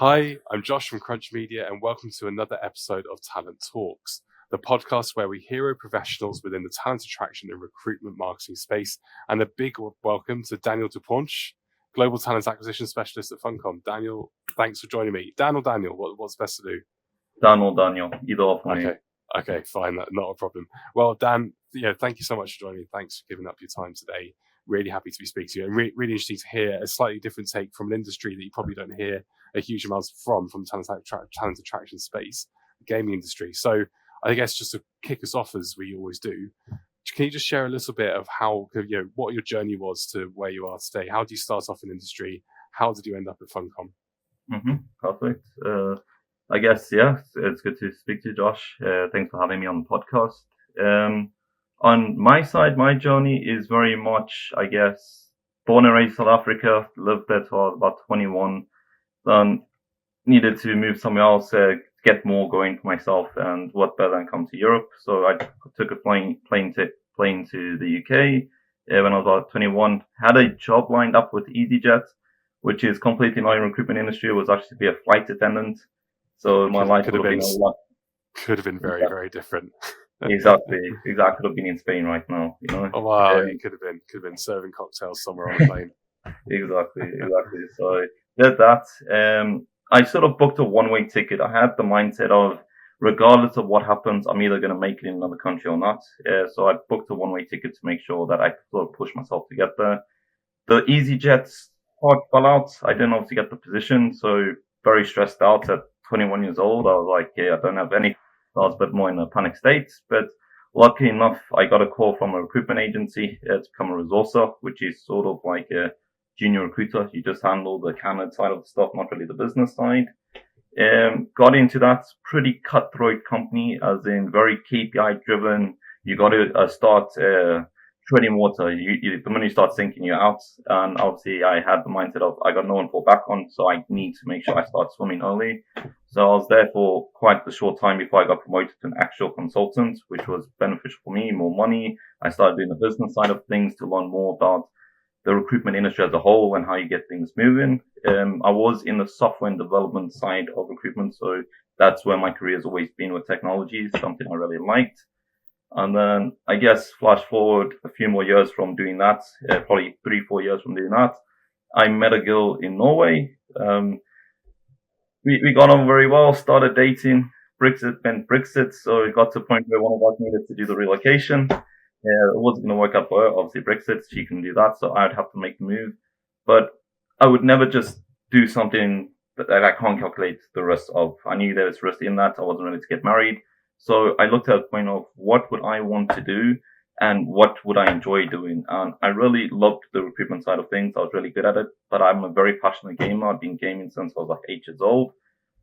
Hi, I'm Josh from Crunch Media, and welcome to another episode of Talent Talks, the podcast where we hero professionals within the talent attraction and recruitment marketing space. And a big welcome to Daniel Pontes, Global Talent Acquisition Specialist at Funcom. Daniel, thanks for joining me. Daniel, what's best to do? Daniel, either or for me. Okay, fine, not a problem. Well, Dan, thank you so much for joining me. Thanks for giving up your time today. Really happy to be speaking to you, and really interesting to hear a slightly different take from an industry that you probably don't hear a huge amount from talent attraction space, the gaming industry. So I guess just to kick us off, as we always do, can you just share a little bit of how, what your journey was to where you are today? How did you start off in industry? How did you end up at Funcom? Perfect. I guess, it's good to speak to you, Josh. Thanks for having me on the podcast. On my side, my journey is very much, I guess, born and raised South Africa, lived there till I was about 21, then needed to move somewhere else, get more going for myself, and what better than come to Europe. So I took a plane to the UK when I was about 21, had a job lined up with EasyJet, which is completely not in recruitment industry. It was actually to be a flight attendant. So my life would have been a lot. Could have been very, very different. Exactly. Could have been in Spain right now, Oh wow, you could have been serving cocktails somewhere on a plane. Exactly. So I did that. I sort of booked a one-way ticket. I had the mindset of, regardless of what happens, I'm either going to make it in another country or not. So I booked a one-way ticket to make sure that I could sort of push myself to get there. The EasyJet part fell out. I didn't obviously get the position, so very stressed out at 21 years old. I was like, I don't have any. I was a bit more in a panic state, but lucky enough, I got a call from a recruitment agency to become a resourcer, which is sort of like a junior recruiter. You just handle the candidate side of the stuff, not really the business side. Got into that pretty cutthroat company, as in very KPI driven. You got to start treading water. The minute you start sinking, you're out. And obviously, I had the mindset of I got no one to fall back on, so I need to make sure I start swimming early. So I was there for quite a short time before I got promoted to an actual consultant, which was beneficial for me, more money. I started doing the business side of things to learn more about the recruitment industry as a whole and how you get things moving. I was in the software and development side of recruitment, so that's where my career has always been with technology, something I really liked. And then I guess flash forward a few more years from doing that, probably 3-4 years from doing that, I met a girl in Norway. We got on very well, started dating. Brexit meant Brexit, so it got to a point where one of us needed to do the relocation. It wasn't going to work out for her. Obviously, Brexit, she can do that, so I'd have to make the move. But I would never just do something that I can't calculate the risk of. I knew there was risk in that. I wasn't ready to get married. So I looked at the point of what would I want to do and what would I enjoy doing. And I really loved the recruitment side of things. I was really good at it, but I'm a very passionate gamer. I've been gaming since I was like 8 years old.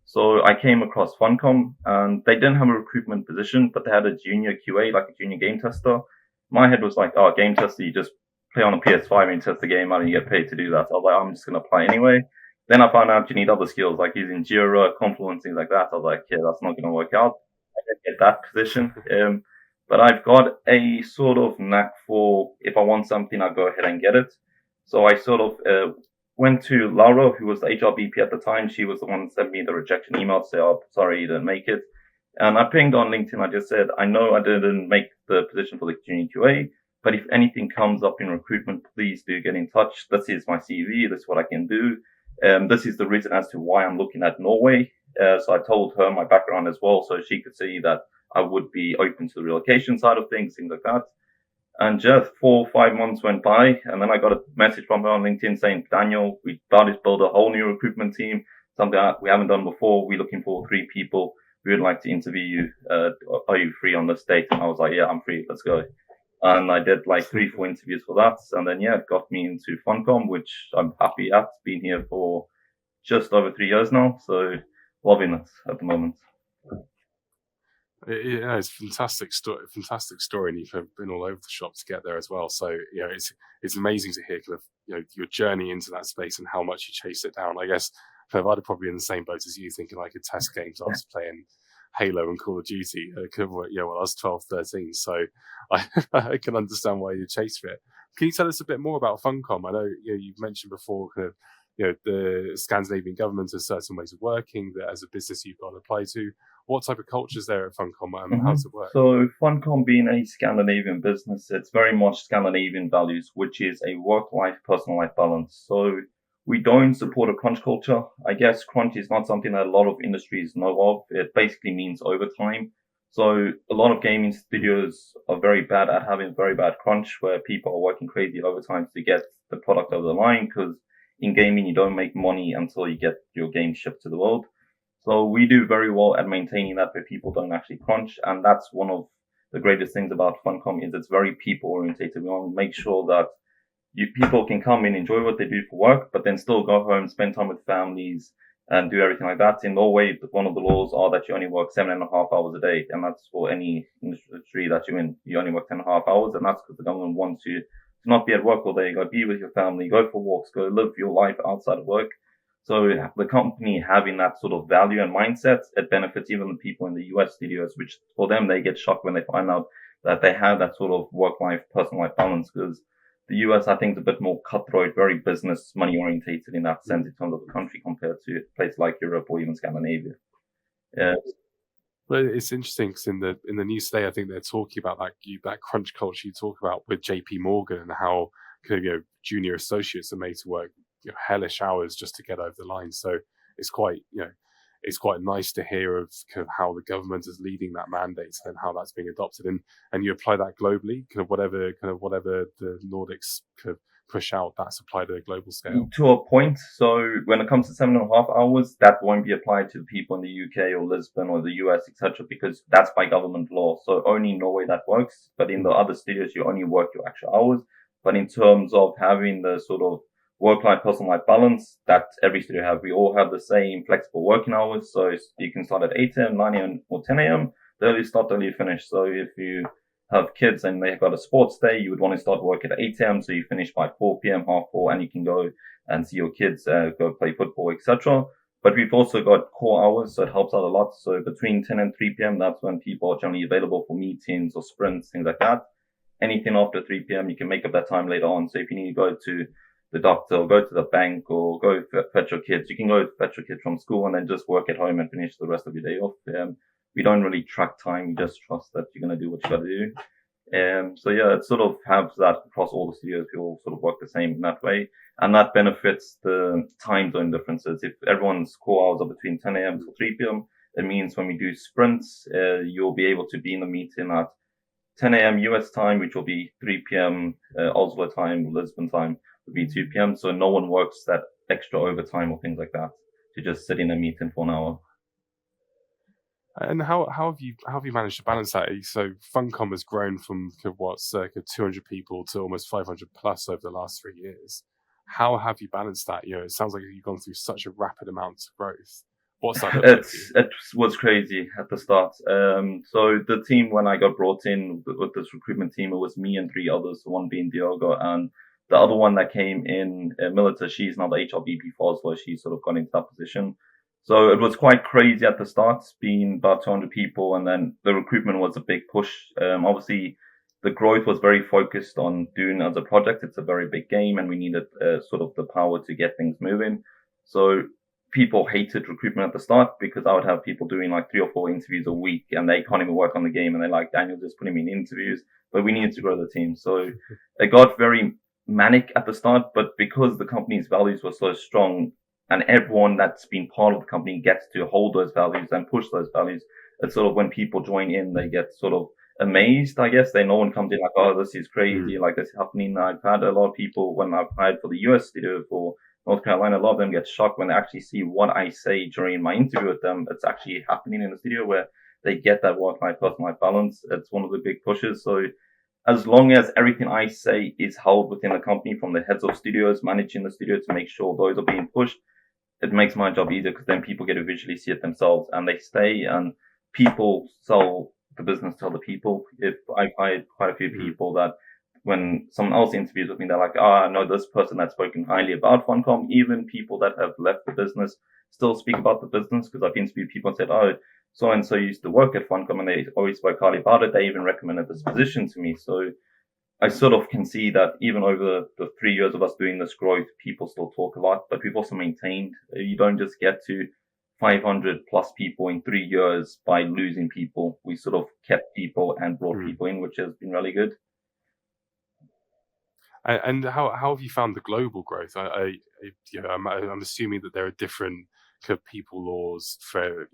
So I came across Funcom, and they didn't have a recruitment position, but they had a junior QA, like a junior game tester. My head was like, game tester, you just play on a PS5 and test the game out and you get paid to do that. So I was like, I'm just going to apply anyway. Then I found out you need other skills like using Jira, Confluence, things like that. I was like, that's not going to work out. I didn't get that position. But I've got a sort of knack for, if I want something, I'll go ahead and get it. So I sort of went to Laura, who was the HR VP at the time. She was the one that sent me the rejection email to say, sorry, you didn't make it. And I pinged on LinkedIn. I just said, I know I didn't make the position for the junior QA, but if anything comes up in recruitment, please do get in touch. This is my CV. This is what I can do. This is the reason as to why I'm looking at Norway. So I told her my background as well, so she could see that I would be open to the relocation side of things like that. And just 4 or 5 months went by, and then I got a message from her on LinkedIn saying, Daniel, we started to build a whole new recruitment team, something that we haven't done before. We're looking for 3 people. We would like to interview you. Are you free on this date? And I was like, yeah, I'm free. Let's go. And I did like 3-4 interviews for that. And then, it got me into Funcom, which I'm happy at. Been here for just over 3 years now. So loving it at the moment. Yeah, it's a fantastic story, and you've been all over the shop to get there as well. So it's amazing to hear kind of your journey into that space and how much you chased it down. I guess I'd have probably in the same boat as you, thinking like a test games. I was playing Halo and Call of Duty. I was 12, 13, so I can understand why you chased for it. Can you tell us a bit more about Funcom? I know you've mentioned before kind of the Scandinavian government has certain ways of working that as a business you've got to apply to. What type of culture is there at Funcom? How does it work? So Funcom being a Scandinavian business, it's very much Scandinavian values, which is a work-life, personal life balance. So we don't support a crunch culture. I guess crunch is not something that a lot of industries know of. It basically means overtime. So a lot of gaming studios are very bad at having very bad crunch, where people are working crazy overtime to get the product over the line, because in gaming, you don't make money until you get your game shipped to the world. So we do very well at maintaining that, where people don't actually crunch. And that's one of the greatest things about Funcom, is it's very people orientated. We want to make sure that people can come in, enjoy what they do for work, but then still go home, spend time with families and do everything like that. In Norway, one of the laws are that you only work 7.5 hours a day. And that's for any industry that you're in. You only work 10.5 hours. And that's because the government wants you to not be at work all day. Go be with your family, go for walks, go live your life outside of work. So the company having that sort of value and mindset, it benefits even the people in the US studios, which for them, they get shocked when they find out that they have that sort of work-life, personal life balance, because the US, I think, is a bit more cutthroat, very business, money orientated in that sense in terms of the country compared to a place like Europe or even Scandinavia. Yeah. Well, it's interesting because in the news today, I think they're talking about that crunch culture you talk about with JP Morgan, and how junior associates are made to work hellish hours just to get over the line. So it's quite nice to hear of kind of how the government is leading that mandate and how that's being adopted, and you apply that globally, whatever the Nordics kind of push out, that's applied at a global scale. To a point. So when it comes to 7.5 hours, that won't be applied to the people in the UK or Lisbon or the US, etc., because that's by government law. So only in Norway that works, but in the other studios, you only work your actual hours. But in terms of having the sort of work-life, personal life balance that every studio have, we all have the same flexible working hours. So you can start at 8 a.m., 9 a.m., or 10 a.m. The early start, the early finish. So if you have kids and they've got a sports day, you would want to start work at 8 a.m. so you finish by 4 p.m., half 4, and you can go and see your kids go play football, etc. But we've also got core hours, so it helps out a lot. So between 10 and 3 p.m., that's when people are generally available for meetings or sprints, things like that. Anything after 3 p.m., you can make up that time later on. So if you need to go to the doctor or go to the bank or go fetch your kids, you can go fetch your kids from school and then just work at home and finish the rest of your day off. We don't really track time. We just trust that you're going to do what you got to do. So yeah, it sort of has that across all the studios. We all sort of work the same in that way. And that benefits the time zone differences. If everyone's core hours are between 10 a.m. to 3 p.m., it means when we do sprints, you'll be able to be in the meeting at 10 a.m. US time, which will be 3 p.m. Oslo time, Lisbon time would be 2 p.m. So no one works that extra overtime or things like that to just sit in a meeting for an hour. And how have you managed to balance that? So Funcom has grown from circa 200 people to almost 500 plus over the last 3 years. How have you balanced that? It sounds like you've gone through such a rapid amount of growth. What's that look like? It was crazy at the start. So the team, when I got brought in with this recruitment team, it was me and 3 others, one being Diogo, and the other one that came in, Milita, she's now the HRBP for Oslo. She's sort of gone into that position. So it was quite crazy at the start, being about 200 people, and then the recruitment was a big push. Obviously, the growth was very focused on doing as a project. It's a very big game, and we needed sort of the power to get things moving. So people hated recruitment at the start, because I would have people doing like 3 or 4 interviews a week, and they can't even work on the game, and they're like, Daniel, just putting me in interviews. But we needed to grow the team. So it got very manic at the start, but because the company's values were so strong, and everyone that's been part of the company gets to hold those values and push those values, it's sort of when people join in, they get sort of amazed, I guess. No one comes in like, oh, this is crazy, like this is happening. I've had a lot of people, when I've hired for the US studio for North Carolina, a lot of them get shocked when they actually see what I say during my interview with them. It's actually happening in the studio, where they get that work-life, personal-life balance. It's one of the big pushes. So as long as everything I say is held within the company, from the heads of studios, managing the studio, to make sure those are being pushed, it makes my job easier, because then people get to visually see it themselves and they stay, and people sell the business to other people. If I've hired quite a few people that when someone else interviews with me, they're like, I know this person that's spoken highly about Funcom. Even people that have left the business still speak about the business, because I've interviewed people and said, oh, so-and-so used to work at Funcom and they always spoke highly about it. They even recommended this position to me. So I sort of can see that even over the 3 years of us doing this growth, people still talk a lot, but we've also maintained. You don't just get to 500 plus people in 3 years by losing people. We sort of kept people and brought people in, which has been really good. And how have you found the global growth? I'm assuming that there are different kind of people laws for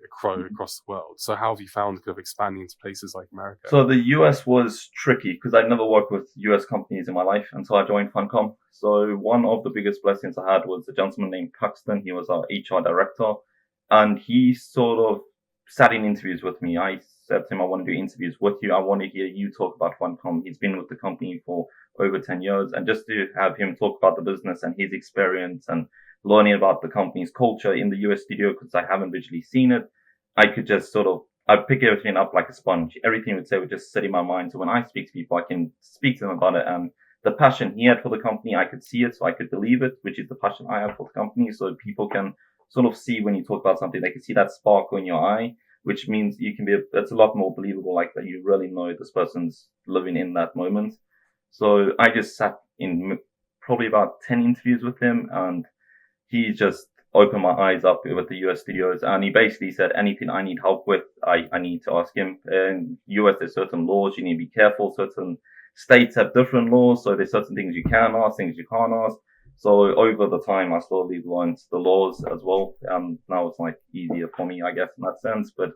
across the world. So how have you found kind of expanding into places like America? So the US was tricky because I'd never worked with US companies in my life until I joined Funcom. So one of the biggest blessings I had was a gentleman named Cuxton. He was our HR director, and he sort of sat in interviews with me. I said to him, I want to do interviews with you. I want to hear you talk about Funcom. He's been with the company for over 10 years, and just to have him talk about the business and his experience and learning about the company's culture in the US studio, because I haven't visually seen it, I could just I'd pick everything up like a sponge. Everything he would say would just sit in my mind. So when I speak to people, I can speak to them about it. And the passion he had for the company, I could see it, so I could believe it, which is the passion I have for the company. So people can sort of see when you talk about something, they can see that sparkle in your eye, which means it's a lot more believable, like that you really know this person's living in that moment. So I just sat in probably about 10 interviews with him, and he just opened my eyes up with the US studios, and he basically said anything I need help with, I need to ask him. In US, there's certain laws you need to be careful. Certain states have different laws, so there's certain things you can ask, things you can't ask. So over the time, I slowly learned the laws as well. Now it's like easier for me, I guess, in that sense. But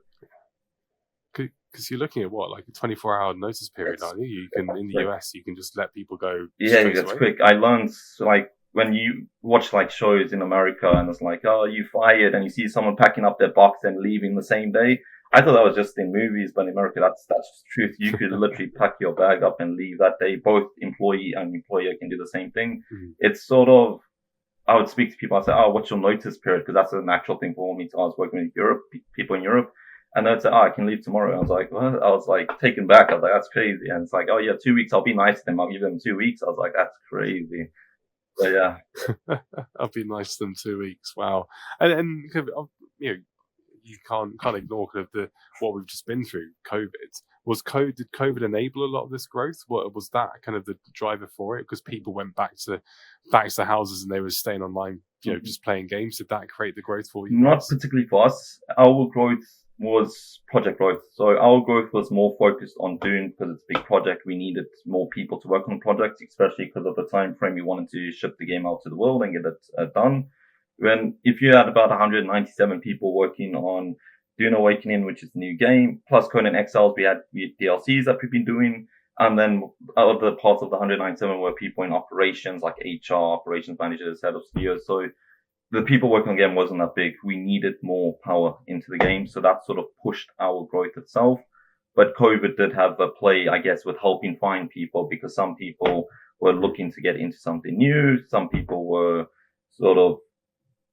because you're looking at what, like a 24-hour notice period, aren't you? You can in the US, you can just let people go. Yeah, that's quick. I learned like when you watch like shows in America and it's like, oh, you fired, and you see someone packing up their box and leaving the same day. I thought that was just in movies, but in America, that's the truth. You could literally pack your bag up and leave that day. Both employee and employer can do the same thing. Mm-hmm. It's sort of, I would speak to people. I'd say, oh, what's your notice period? Because that's a natural thing for me. So I was working with people in Europe. And they'd say, oh, I can leave tomorrow. I was like, what? I was like taken back. I was like, that's crazy. And it's like, oh yeah, 2 weeks. I'll be nice to them. I'll give them 2 weeks. I was like, that's crazy. So yeah. I'll be nice to them 2 weeks. Wow. And you can't ignore kind of what we've just been through. Did COVID enable a lot of this growth? What was that kind of the driver for it? Because people went back to houses and they were staying online, just playing games. Did that create the growth for you? Not particularly for us. Our growth was project growth. So our growth was more focused on doing, because it's a big project, we needed more people to work on projects, especially because of the time frame we wanted to ship the game out to the world and get it done. If you had about 197 people working on Dune Awakening, which is a new game, plus Conan Exiles, we had DLCs that we've been doing, and then other parts of the 197 were people in operations, like HR, operations managers, head of studios. So the people working on the game wasn't that big. We needed more power into the game, so that sort of pushed our growth itself. But COVID did have a play, I guess, with helping find people, because some people were looking to get into something new. Some people were sort of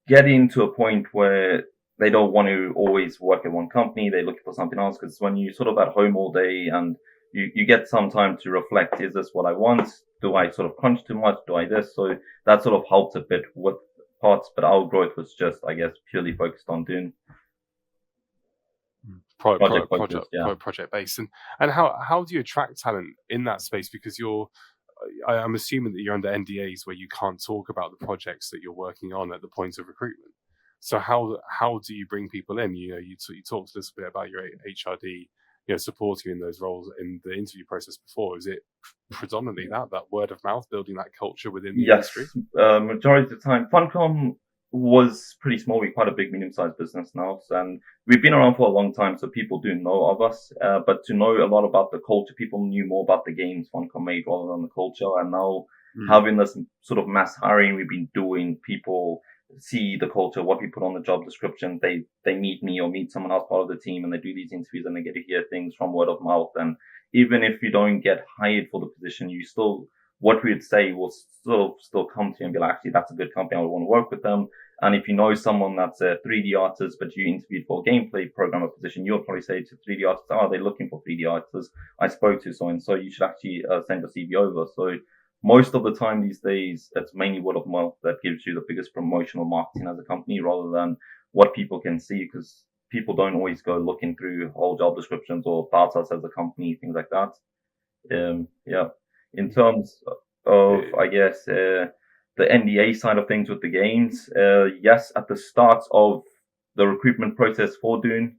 getting to a point where they don't want to always work at one company. They're looking for something else, because when you're sort of at home all day and you get some time to reflect, is this what I want? Do I sort of crunch too much? Do I this? So that sort of helped a bit with parts, but our growth was just, I guess, purely focused on doing project based. And how do you attract talent in that space? Because I'm assuming that you're under NDAs where you can't talk about the projects that you're working on at the point of recruitment. So how do you bring people in? You talked a little bit about your HRD, supporting you in those roles in the interview process before. Is it predominantly that word of mouth, building that culture within the industry? Yes, majority of the time. Funcom was pretty small. We're quite a big, medium-sized business now, and we've been around for a long time, so people do know of us. But to know a lot about the culture, people knew more about the games Funcom made rather than the culture. And now having this sort of mass hiring we've been doing, people see the culture, what we put on the job description. They meet me or meet someone else part of the team, and they do these interviews, and they get to hear things from word of mouth. And even if you don't get hired for the position, what we would say will still come to you and be like, actually, that's a good company, I would want to work with them. And if you know someone that's a 3D artist, but you interviewed for a gameplay programmer position, you'll probably say to 3D artists, oh, they're looking for 3D artists. I spoke to so and so, you should actually send your CV over. So most of the time these days, it's mainly word of mouth that gives you the biggest promotional marketing as a company, rather than what people can see, because people don't always go looking through whole job descriptions or about us as a company, things like that. Yeah. In terms of, I guess, the NDA side of things with the games, yes, at the start of the recruitment process for Dune,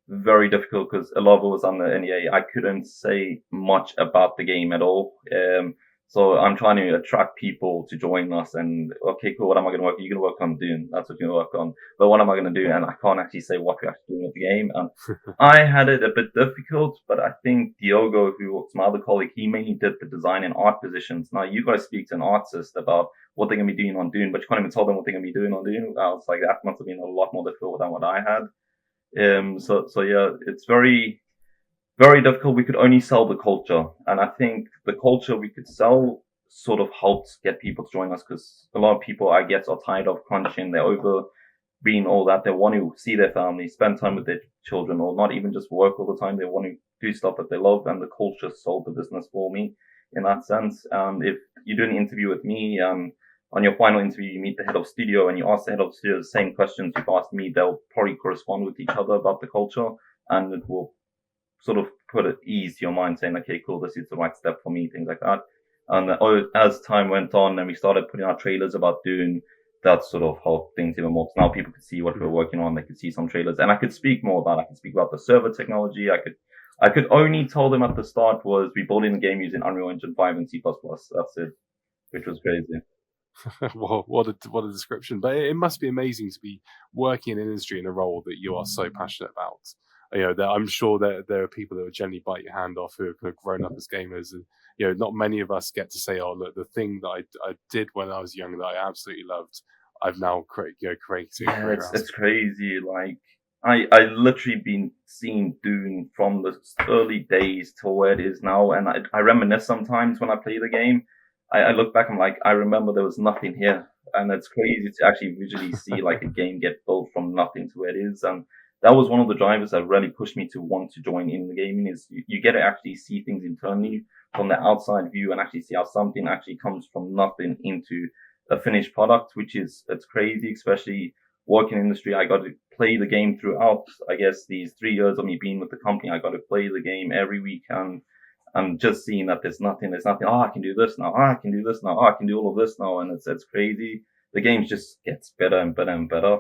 very difficult because a lot of it was on the NDA. I couldn't say much about the game at all. So I'm trying to attract people to join us and, okay, cool, what am I going to work on? You're going to work on Dune. That's what you're going to work on. But what am I going to do? And I can't actually say what we're actually doing with the game. And I had it a bit difficult, but I think Diogo, who was my other colleague, he mainly did the design and art positions. Now you got to speak to an artist about what they're going to be doing on Dune, but you can't even tell them what they're going to be doing on Dune. I was like, that must have been a lot more difficult than what I had. So yeah, it's very, very difficult. We could only sell the culture. And I think the culture we could sell sort of helps get people to join us because a lot of people, I guess, are tired of crunching. They're over being all that. They want to see their family, spend time with their children, or not even just work all the time. They want to do stuff that they love, and the culture sold the business for me in that sense. If you do an interview with me, on your final interview, you meet the head of studio and you ask the head of studio the same questions you've asked me. They'll probably correspond with each other about the culture, and it will sort of put at ease your mind saying, okay, cool, this is the right step for me, things like that. And as time went on and we started putting out trailers about Dune, that sort of helped things even more. So now people could see what we were working on. They could see some trailers and I could speak more about it. I could speak about the server technology. I could only tell them at the start was we built in the game using Unreal Engine 5 and C++. That's it, which was crazy. Well, what a description! But it must be amazing to be working in an industry in a role that you are so passionate about. I'm sure there are people that would generally bite your hand off who have kind of grown up as gamers, and not many of us get to say, "Oh, look, the thing that I did when I was young that I absolutely loved, I've now created a career." Yeah, it's crazy. Like I literally been seeing Dune from the early days to where it is now, and I reminisce sometimes when I play the game. I look back, I'm like, I remember there was nothing here, and it's crazy to actually visually see like a game get built from nothing to where it is, and that was one of the drivers that really pushed me to want to join in the gaming. Is you get to actually see things internally from the outside view and actually see how something actually comes from nothing into a finished product, which is it's crazy, especially working in industry. I got to play the game throughout, I guess, these 3 years of me being with the company. I got to play the game every week and I'm just seeing that there's nothing. Oh, I can do this now. Oh, I can do this now. Oh, I can do all of this now. And it's crazy. The game just gets better and better and better.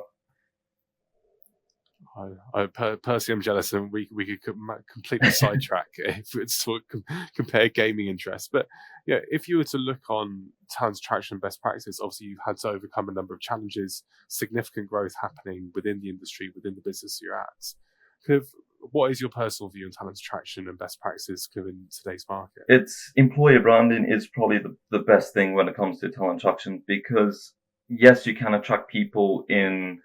Personally, I'm jealous, and we could completely sidetrack if it's to compare gaming interests. But if you were to look on talent attraction and best practice, obviously you've had to overcome a number of challenges, significant growth happening within the industry, within the business you're at. What is your personal view on talent attraction and best practices in today's market? It's employer branding is probably the best thing when it comes to talent attraction because yes, you can attract people in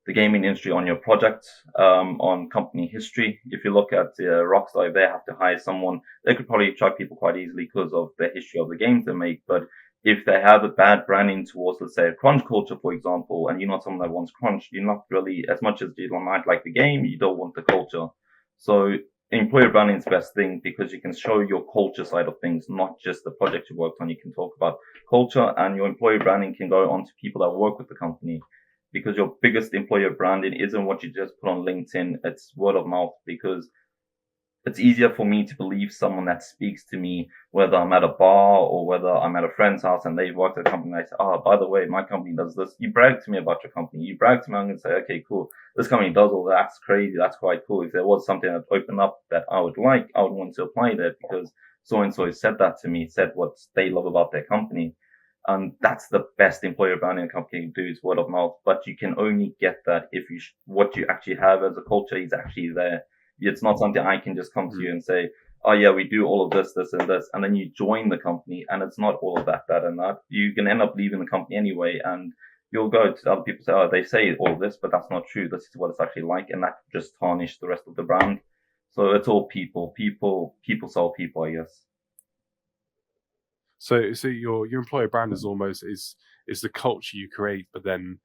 the gaming industry on your project, on company history. If you look at Rockstar, if they have to hire someone, they could probably attract people quite easily because of the history of the games they make. But if they have a bad branding towards, let's say, a crunch culture, for example, and you're not someone that wants crunch, you're not really, as much as you might like the game, you don't want the culture. So employer branding is the best thing because you can show your culture side of things, not just the project you worked on. You can talk about culture and your employer branding can go on to people that work with the company because your biggest employer branding isn't what you just put on LinkedIn. It's word of mouth because it's easier for me to believe someone that speaks to me, whether I'm at a bar or whether I'm at a friend's house and they work at a company. And I say, oh, by the way, my company does this. You brag to me about your company. You brag to me. I'm going to say, okay, cool. This company does all that. That's crazy. That's quite cool. If there was something that opened up that I would like, I would want to apply there because so-and-so said that to me, said what they love about their company. And that's the best employer branding a company can do is word of mouth. But you can only get that if what you actually have as a culture is actually there. It's not something I can just come to you and say, oh yeah, we do all of this, this and this. And then you join the company and it's not all of that, and that. You can end up leaving the company anyway. And you'll go to other people say, oh, they say all of this, but that's not true. This is what it's actually like. And that just tarnished the rest of the brand. So it's all people sell people, I guess. So your employer brand is almost is the culture you create, but then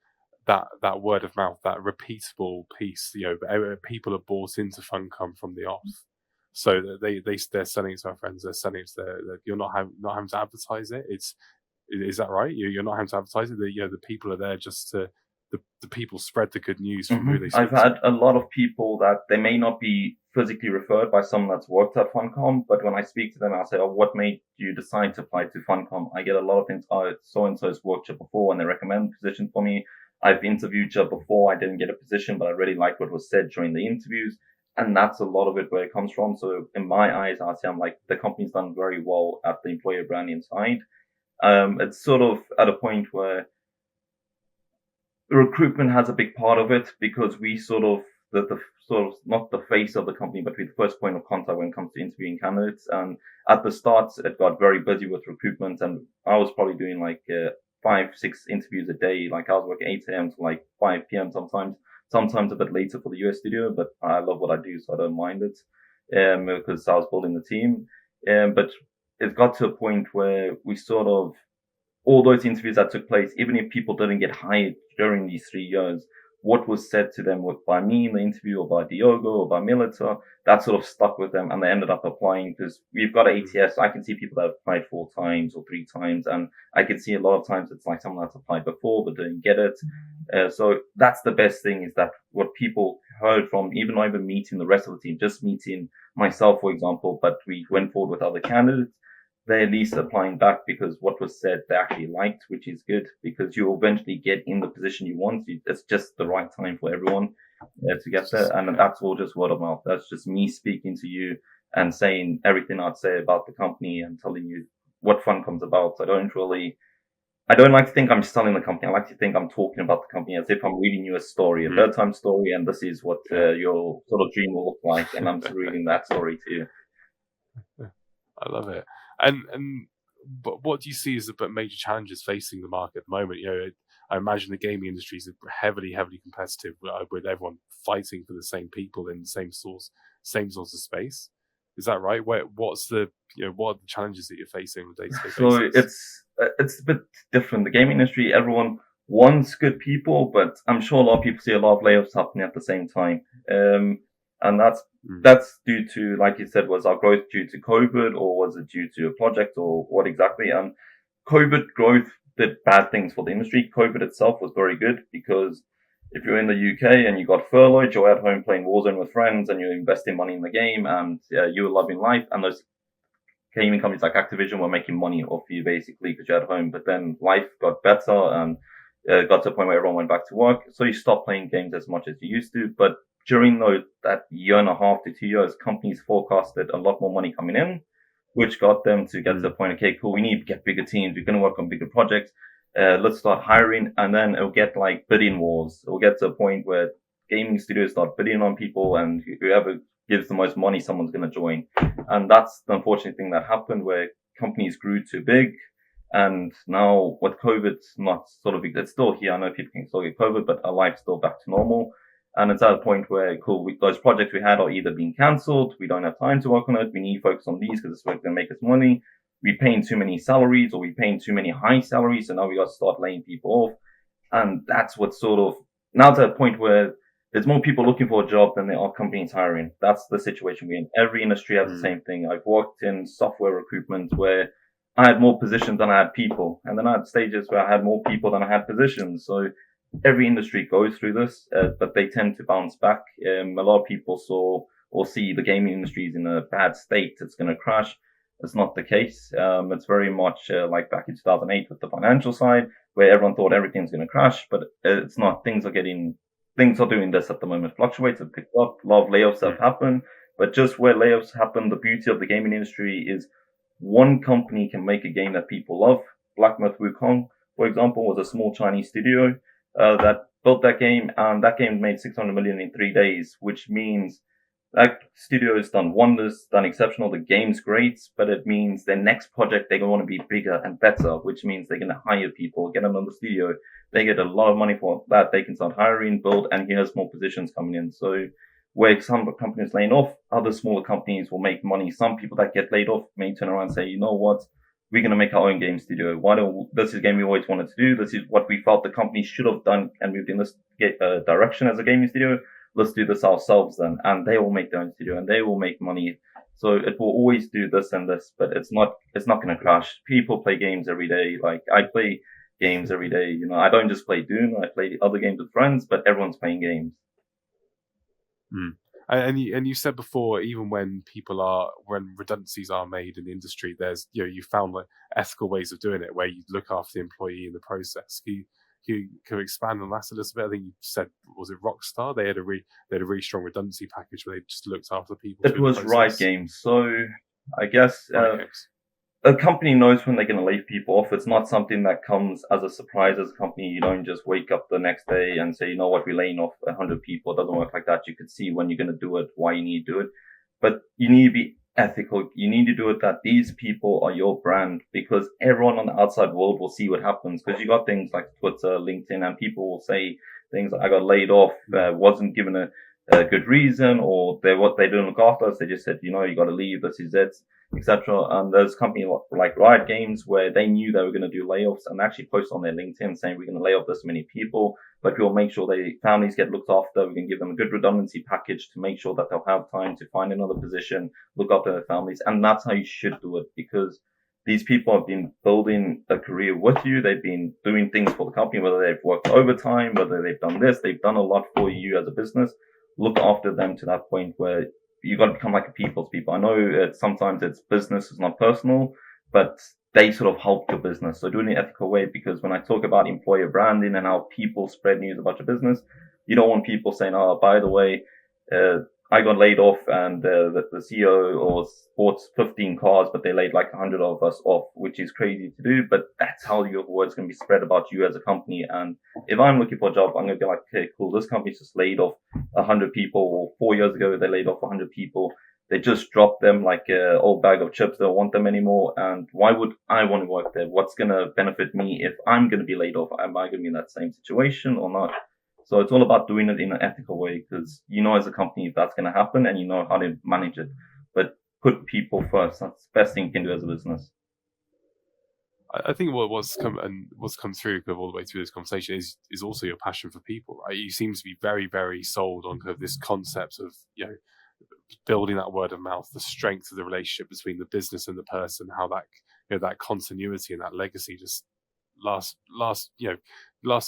that word of mouth, that repeatable piece, people are bought into Funcom from the off, so that they're selling it to our friends, they're selling it to you're not having to advertise it. Is that right? You're not having to advertise it. The people are there just to the people spread the good news from who they speak I've had a lot of people that they may not be physically referred by someone that's worked at Funcom, but when I speak to them, I'll say, "Oh, what made you decide to apply to Funcom?" I get a lot of things. Oh, so and so's worked here before, and they recommend a position for me. I've interviewed here before. I didn't get a position, but I really liked what was said during the interviews, and that's a lot of it where it comes from. So in my eyes, I say I'm like the company's done very well at the employer branding side. It's sort of at a point where recruitment has a big part of it because we sort of the sort of not the face of the company, but we're the first point of contact when it comes to interviewing candidates. And at the start, it got very busy with recruitment, and I was probably doing like 5-6 interviews a day. Like I was working 8 a.m. to like 5 p.m. sometimes a bit later for the US studio, but I love what I do, so I don't mind it. Because I was building the team. But it got to a point where we sort of all those interviews that took place, even if people didn't get hired during these 3 years, what was said to them by me in the interview or by Diogo or by Milita, that sort of stuck with them and they ended up applying because we've got an ATS. I can see people that have applied 4 times or 3 times, and I can see a lot of times it's like someone that's applied before but didn't get it. So that's the best thing is that what people heard from, even not even meeting the rest of the team, just meeting myself, for example, but we went forward with other candidates. They're at least applying back because what was said they actually liked, which is good because you'll eventually get in the position you want. It's just the right time for everyone to get there. And that's all just word of mouth. That's just me speaking to you and saying everything I'd say about the company and telling you what Funcom's about. I don't like to think I'm selling the company. I like to think I'm talking about the company as if I'm reading you a story, a bedtime story, and this is what your sort of dream will look like. And I'm reading that story to you. I love it. But what do you see as the major challenges facing the market at the moment? I imagine the gaming industry is heavily competitive with everyone fighting for the same people in the same sorts of space. Is that right? What are the challenges that you're facing on a day-to-day basis? So it's a bit different. The gaming industry, everyone wants good people, but I'm sure a lot of people see a lot of layoffs happening at the same time. And that's due to, like you said, was our growth due to COVID or was it due to a project or what exactly? And COVID growth did bad things for the industry. COVID itself was very good because if you're in the UK and you got furloughed, you're at home playing Warzone with friends and you're investing money in the game and you're loving life. And those gaming companies like Activision were making money off you basically because you're at home. But then life got better and got to a point where everyone went back to work. So you stopped playing games as much as you used to. But during that year and a half to 2 years, companies forecasted a lot more money coming in, which got them to get to the point, okay, cool, we need to get bigger teams. We're going to work on bigger projects. Let's start hiring. And then it'll get like bidding wars. It'll get to a point where gaming studios start bidding on people and whoever gives the most money, someone's going to join. And that's the unfortunate thing that happened where companies grew too big. And now with COVID's not sort of, it's still here. I know people can still get COVID, but our life's still back to normal. And it's at a point where, cool, those projects we had are either being cancelled. We don't have time to work on it. We need to focus on these because it's what's going to make us money. We're paying too many salaries or we're paying too many high salaries. So now we got to start laying people off. And that's what's sort of now to a point where there's more people looking for a job than there are companies hiring. That's the situation we're in. Every industry has the same thing. I've worked in software recruitment where I had more positions than I had people. And then I had stages where I had more people than I had positions. So every industry goes through this, but they tend to bounce back. A lot of people saw or see the gaming industry is in a bad state. It's going to crash. It's not the case. It's very much like back in 2008 with the financial side where everyone thought everything's going to crash, but it's not. Things are doing this at the moment. Fluctuates have picked up. A lot of layoffs have happened, but just where layoffs happen, the beauty of the gaming industry is one company can make a game that people love. Black Myth Wukong, for example, was a small Chinese studio that built that game, and that game made 600 million in 3 days, which means that studio has done wonders, done exceptional. The game's great, but it means their next project, they're going to want to be bigger and better, which means they're going to hire people, get another studio. They get a lot of money for that. They can start hiring, build, and here's more positions coming in. So where some companies laying off, other smaller companies will make money. Some people that get laid off may turn around and say, you know what? We're going to make our own game studio. This is a game we always wanted to do. This is what we felt the company should have done and moved in this direction as a gaming studio. Let's do this ourselves then. And they will make their own studio and they will make money. So it will always do this and this, but it's not going to crash. People play games every day. Like I play games every day. You know, I don't just play Doom. I play other games with friends, but everyone's playing games. Mm. And you said before, even when redundancies are made in the industry, there's you found like ethical ways of doing it where you look after the employee in the process. Can you expand on that a little bit? I think you said, was it Rockstar? They had a really strong redundancy package where they just looked after people It through was the Riot process. Games, so I guess Right, a company knows when they're going to lay people off. It's not something that comes as a surprise as a company. You don't just wake up the next day and say, you know what, we're laying off 100 people. It doesn't work like that. You could see when you're going to do it, why you need to do it. But you need to be ethical. You need to do it that these people are your brand, because everyone on the outside world will see what happens. Because you got things like Twitter, LinkedIn, and people will say things like, I got laid off, wasn't given a good reason, or they didn't look after us. They just said, you know, you got to leave. This is it, etc. And there's companies like Riot Games where they knew they were going to do layoffs and actually post on their LinkedIn saying, we're going to lay off this many people, but we'll make sure their families get looked after. We can give them a good redundancy package to make sure that they'll have time to find another position, look after their families. And that's how you should do it, because these people have been building a career with you. They've been doing things for the company, whether they've worked overtime, whether they've done this, they've done a lot for you as a business. Look after them to that point where you got to become like a people's people. I know sometimes it's business, it's not personal, but they sort of help your business. So doing it in an ethical way, because when I talk about employer branding and how people spread news about your business, you don't want people saying, oh, by the way, I got laid off and the CEO or bought 15 cars, but they laid like 100 of us off, which is crazy to do. But that's how your word's going to be spread about you as a company. And if I'm looking for a job, I'm going to be like, okay, cool. This company's just laid off 100 people, or 4 years ago, they laid off 100 people. They just dropped them like an old bag of chips. They don't want them anymore. And why would I want to work there? What's going to benefit me if I'm going to be laid off? Am I going to be in that same situation or not? So it's all about doing it in an ethical way, because you know as a company if that's going to happen and you know how to manage it. But put people first. That's the best thing you can do as a business. I think what's come through all the way through this conversation is also your passion for people, right? You seem to be very, very sold on kind of this concept of building that word of mouth, the strength of the relationship between the business and the person, how that that continuity and that legacy just lasts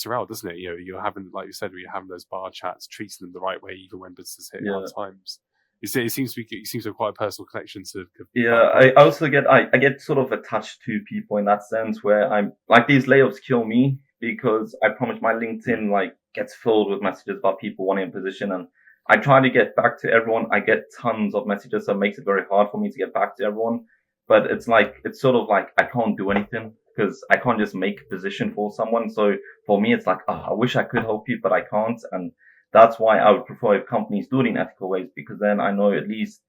throughout, doesn't it? You're having, like you said, you're having those bar chats, treating them the right way, even when businesses hit hard times. You seem to have quite a personal connection to. I also get I get sort of attached to people in that sense, where I'm like, these layoffs kill me, because I promise my LinkedIn like gets filled with messages about people wanting a position, and I try to get back to everyone. I get tons of messages, so it makes it very hard for me to get back to everyone. But it's sort of like I can't do anything, because I can't just make a position for someone. So for me, it's like, oh, I wish I could help you, but I can't. And that's why I would prefer if companies do it in ethical ways, because then I know at least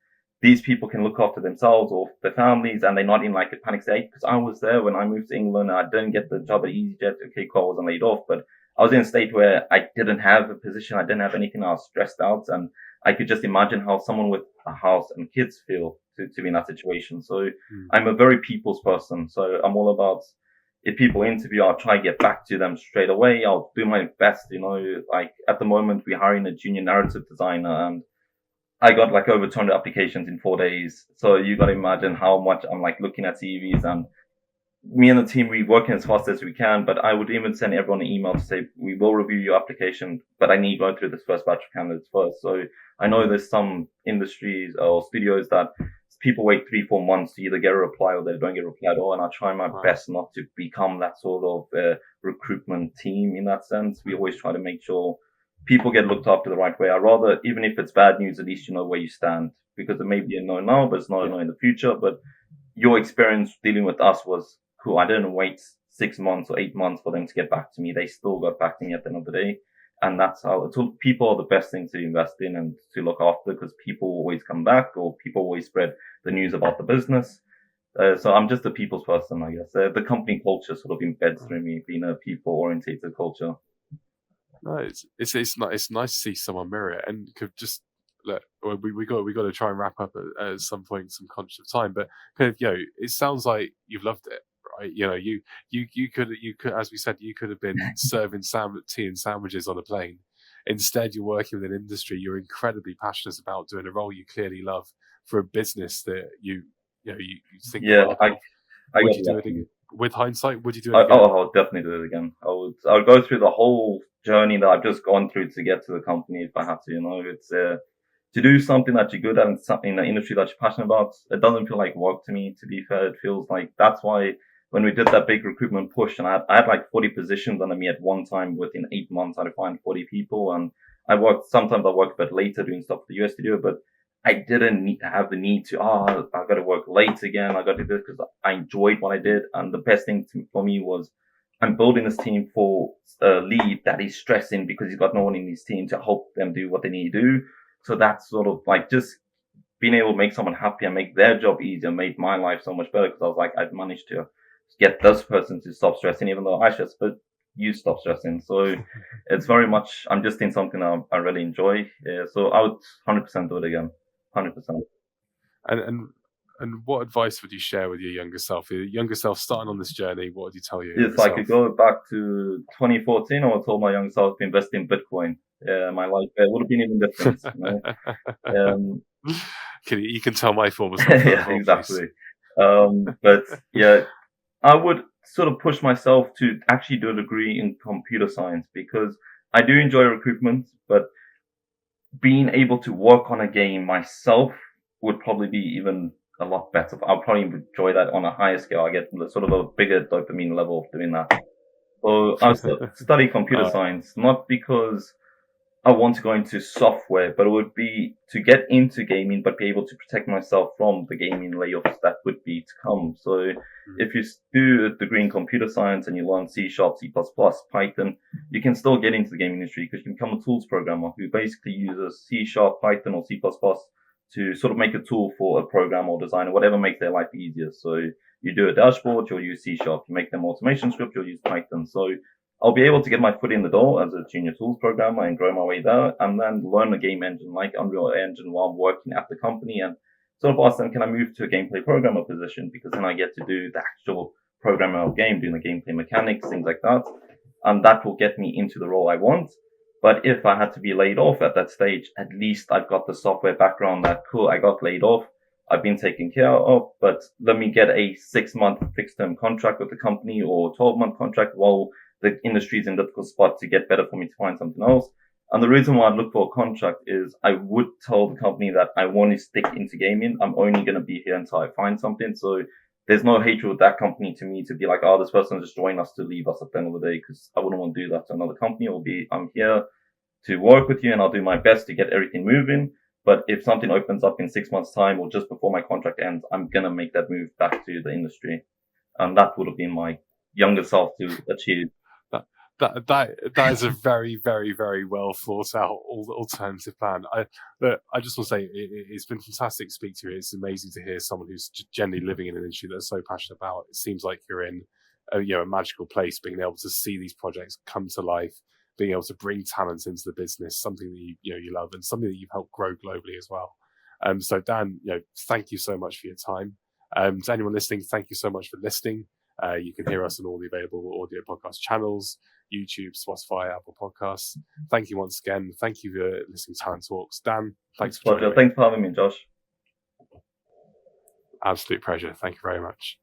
these people can look after themselves or their families, and they're not in like a panic state. Because I was there when I moved to England. I didn't get the job at EasyJet. Okay, cool, I wasn't laid off, but I was in a state where I didn't have a position. I didn't have anything. I was stressed out, and I could just imagine how someone with a house and kids feel to be in that situation. So I'm a very people's person. So I'm all about, if people interview, I'll try to get back to them straight away. I'll do my best, like at the moment we're hiring a junior narrative designer, and I got like over 200 applications in 4 days. So you got to imagine how much I'm like looking at CVs, and me and the team, we working as fast as we can, but I would even send everyone an email to say, we will review your application, but I need to go through this first batch of candidates first. So I know there's some industries or studios that people wait 3-4 months to either get a reply or they don't get a reply at all. And I try my best not to become that sort of recruitment team in that sense. We always try to make sure people get looked after the right way. I rather, even if it's bad news, at least you know where you stand, because it may be a no now, but it's not a no in the future. But your experience dealing with us was cool. I didn't wait 6 months or 8 months for them to get back to me. They still got back to me at the end of the day. And that's how people are the best thing to invest in and to look after, because people always come back, or people always spread the news about the business. So I'm just a people's person, I guess. The company culture sort of embeds through me being a people orientated culture. No, it's nice to see someone mirror it, and could just look. We got to try and wrap up at some point, some conscious of time. But kind of, it sounds like you've loved it, right? You could, as we said, you could have been serving tea and sandwiches on a plane. Instead, you're working with an industry you're incredibly passionate about, doing a role you clearly love for a business that you think. Yeah, I would got you do lucky. it again? with hindsight, would you do it again? I'll definitely do it again. I would go through the whole journey that I've just gone through to get to the company if I had to. You know, it's to do something that you're good at and something in the industry that you're passionate about. It doesn't feel like work to me. To be fair, it feels like that's why when we did that big recruitment push, and I had like 40 positions under me at one time. Within 8 months, I had to find 40 people, and sometimes I worked a bit later doing stuff for the US studio, but I didn't have the need to, I got to work late again. I got to do this because I enjoyed what I did. And the best thing for me was I'm building this team for a lead that is stressing because he's got no one in his team to help them do what they need to do. So that's sort of like just being able to make someone happy and make their job easier made my life so much better because I was like, I've managed to get this person to stop stressing, even though I stress, but you stop stressing. So it's very much, I'm just in something I really enjoy. Yeah, so I would 100% do it again. 100%. And what advice would you share with your younger self? Your younger self starting on this journey, what would you tell you? If I could go back to 2014, I would tell my younger self to invest in Bitcoin. Yeah, my life would have been even different. You know? You can tell my former self. Yeah, exactly. But yeah, I would sort of push myself to actually do a degree in computer science because I do enjoy recruitment, but being able to work on a game myself would probably be even a lot better. I'll probably enjoy that on a higher scale. I get sort of a bigger dopamine level of doing that. So I study computer science, not because I want to go into software, but it would be to get into gaming, but be able to protect myself from the gaming layoffs that would be to come. So if you do a degree in computer science and you learn C#, C++, Python, you can still get into the gaming industry because you can become a tools programmer who basically uses C#, Python, or C++ to sort of make a tool for a program or designer, whatever makes their life easier. So you do a dashboard, you'll use C#. You make them automation script, you'll use Python. So I'll be able to get my foot in the door as a junior tools programmer and grow my way there and then learn a game engine like Unreal Engine while I'm working at the company and sort of ask them, can I move to a gameplay programmer position? Because then I get to do the actual programming of game, doing the gameplay mechanics, things like that. And that will get me into the role I want. But if I had to be laid off at that stage, at least I've got the software background that cool, I got laid off. I've been taken care of, but let me get a 6-month fixed term contract with the company or 12-month contract while the industry is in a difficult spot to get better for me to find something else. And the reason why I look for a contract is I would tell the company that I want to stick into gaming. I'm only going to be here until I find something. So there's no hatred with that company to me to be like, oh, this person just joined us to leave us at the end of the day, because I wouldn't want to do that to another company. I'm here to work with you and I'll do my best to get everything moving. But if something opens up in 6 months' time or just before my contract ends, I'm going to make that move back to the industry. And that would have been my younger self to achieve. That is a very, very, very well thought out alternative plan. I just want to say it's been fantastic to speak to you. It's amazing to hear someone who's generally living in an industry that's so passionate about. It seems like you're in a magical place, being able to see these projects come to life, being able to bring talent into the business, something that you love and something that you've helped grow globally as well. So Dan, thank you so much for your time. To anyone listening, thank you so much for listening. You can hear us on all the available audio podcast channels, YouTube, Spotify, Apple Podcasts. Thank you once again. Thank you for listening to Talent Talks. Dan, thanks for joining me. Thanks for having me, Josh. Absolute pleasure. Thank you very much.